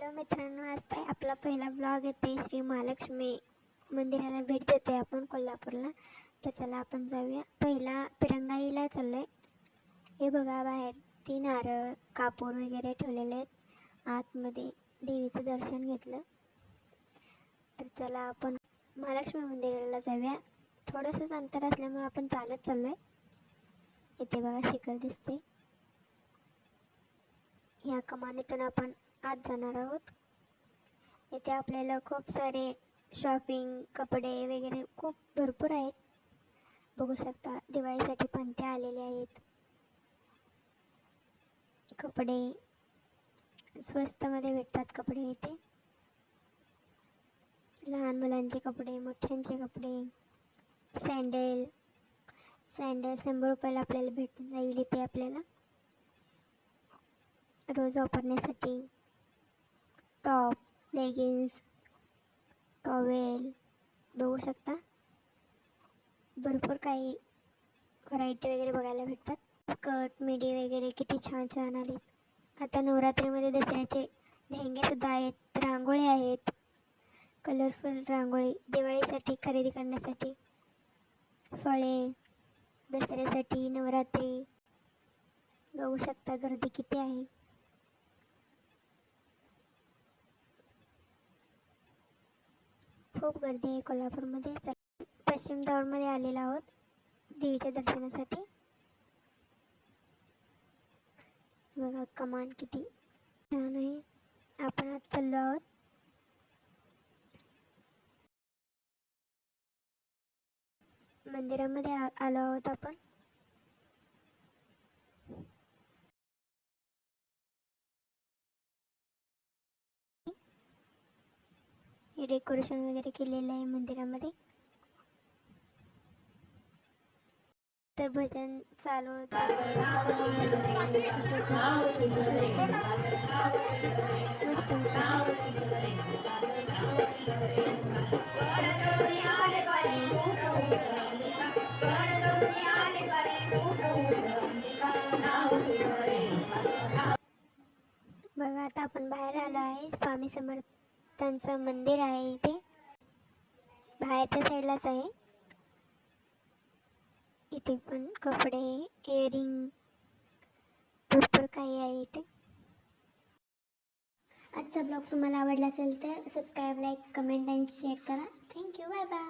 Hello मित्रांनो, आज आपला पहिला ब्लॉग येते. श्री महालक्ष्मी मंदिराला भेट देतोय आपण कोल्हापूरला. तर चला आपण जाऊया. पहिला पिरंगाईला चाललोय. हे बघा, बाहेर 3 नारळ कापूर वगैरे ठेवलेले आहेत. आतमध्ये देवीचं दर्शन घेतलं. तर चला आपण महालक्ष्मी मंदिराला जाऊया. थोडंसंच अंतर असल्यामुळे आपण चालत चाललोय. इथे बघा शिखर दिसते. ह्या कमानीतून आपण आत जाणार आहोत. इथे आपल्याला खूप सारे शॉपिंग कपडे वगैरे खूप भरपूर आहेत. बघू शकता, दिवाळीसाठी पणत्या आलेले आहेत. कपडे स्वस्त मध्ये भेटतात. कपडे इथे लहान मुलांचे कपडे, मोठ्यांचे कपडे, सँडल 100 रुपयाला आपल्याला भेटून जाईल. इथे आपल्याला रोज वापरण्यासाठी टॉप, लेगिन्स, टॉवेल बघू शकता. भरपूर काही व्हरायटी वगैरे बघायला भेटतात. स्कर्ट मिडी वगैरे किती छान छान आले. आता नवरात्रीमध्ये दसऱ्याचे लेहंगे सुद्धा आहेत. रांगोळी आहेत, कलरफुल रांगोळी दिवाळीसाठी खरेदी करण्यासाठी. फळे दसऱ्यासाठी, नवरात्री बघू शकता. गर्दी किती आहे. खूप गर्दी आहे कोल्हापूरमध्ये. पश्चिम दौडमध्ये आलेलो आहोत देवीच्या दर्शनासाठी. बघा कमान किती छान आहे. आपण आज चाललो आहोत. मंदिरामध्ये आलो आहोत आपण. हे डेकोरेशन वगैरे केलेलं आहे मंदिरामध्ये. तर भजन चालू होतं. बघा, आता आपण बाहेर आलो आहे. स्वामी समर्थांचं मंदिर आहे. इथे बाहेरच्या साईडलाच आहे. इथे पण कपडे, इयरिंग भरपूर काही आहे इथे. आजचा ब्लॉग तुम्हाला आवडला असेल तर सबस्क्राईब, लाईक, कमेंट आणि शेअर करा. थँक्यू. Bye bye.